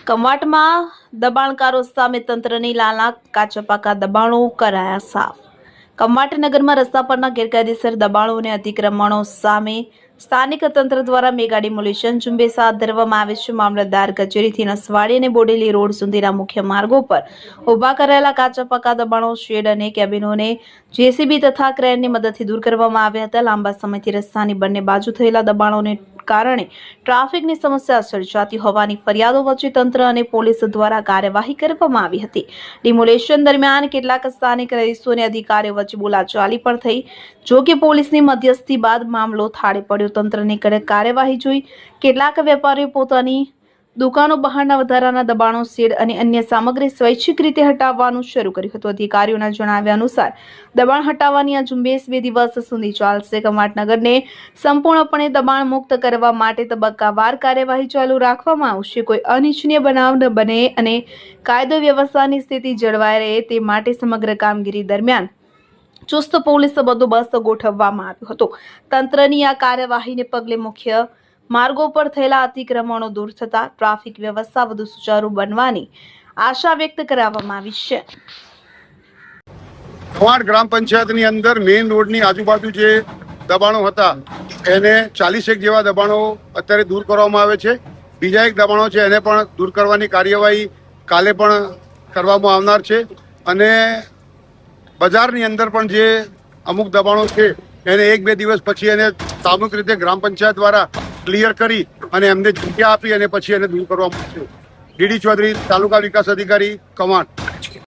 કવાંટમાં દબાણકારો સામે તંત્રની લાલા કાચા પાકા દબાણો કરાયા સાફ। કવાંટ નગરમાં રસ્તા પરના ગેરકાયદેસર દબાણો અને અતિક્રમણો સામે સ્થાનિક તંત્ર દ્વારા મેગા ડિમોલિશન ઝુંબેશ હાથ ધરવામાં આવે છે। મામલતદાર કચેરીથી નસવાડી અને બોડેલી રોડ સુધીના મુખ્ય માર્ગો પર ઊભા કરાયેલા કાચા પાકા દબાણો, શેડ અને કેબિનોને જેસીબી તથા ક્રેનની મદદથી દૂર કરવામાં આવ્યા હતા। લાંબા સમયથી રસ્તાની બંને બાજુ થયેલા દબાણોને કારણે ટ્રાફિકની સમસ્યા સર્જાતી હોવાની ફરિયાદો વચ્ચે તંત્ર અને પોલીસ દ્વારા કાર્યવાહી કરવામાં આવી હતી। ડિમોલેશન દરમિયાન કેટલાક સ્થાનિક રહીશો અને અધિકારીઓ વચ્ચે બોલાચાલી પણ થઈ, જો કે પોલીસની મધ્યસ્થી બાદ મામલો થાળે પડ્યો। તંત્રની કડક કાર્યવાહી જોઈ કેટલાક વેપારીઓ પોતાની દુકાનો બહારના વધારાના દબાણો, શેડ અને અન્ય સામગ્રી સ્વૈચ્છિક રીતે હટાવવાનું શરૂ કર્યું હતું। અધિકારીઓના જણાવ્યા અનુસાર દબાણ હટાવવાની આ ઝુંબેશ 2 દિવસ સુધી ચાલશે। કવાંટનગરને સંપૂર્ણપણે દબાણ મુક્ત કરવા માટે તબક્કાવાર કાર્યવાહી ચાલુ રાખવામાં આવશે। કોઈ અનિચ્છનીય બનાવ ન બને અને કાયદો વ્યવસ્થાની સ્થિતિ જળવાઈ રહે તે માટે સમગ્ર કામગીરી દરમિયાન ચુસ્ત પોલીસ બંદોબસ્ત ગોઠવવામાં આવ્યો હતો। તંત્રની આ કાર્યવાહીને પગલે મુખ્ય માર્ગો પર થયેલા અતિક્રમણો દૂર થતા ટ્રાફિક વ્યવસ્થા વધુ સુચારુ બનવાની આશા વ્યક્ત કરવામાં આવી છે। કવાંટ ગ્રામ પંચાયતની અંદર મેઇન રોડની આજુબાજુ જે દબાણો હતા એને 41 જેવા દબાણો અત્યારે દૂર કરવામાં આવે છે। બીજા એક દબાણો છે એને પણ દૂર કરવાની કાર્યવાહી કાલે પણ કરવામાં આવનાર છે અને બજારની અંદર પણ જે અમુક દબાણો છે એને 1-2 દિવસ પછી એને સામૂહિક રીતે ગ્રામ પંચાયત દ્વારા ક્લિયર કરી અને એમને જગ્યા આપી અને પછી એને દૂર કરવામાં આવશે। ડીડી ચૌધરી, તાલુકા વિકાસ અધિકારી, કવાંટ।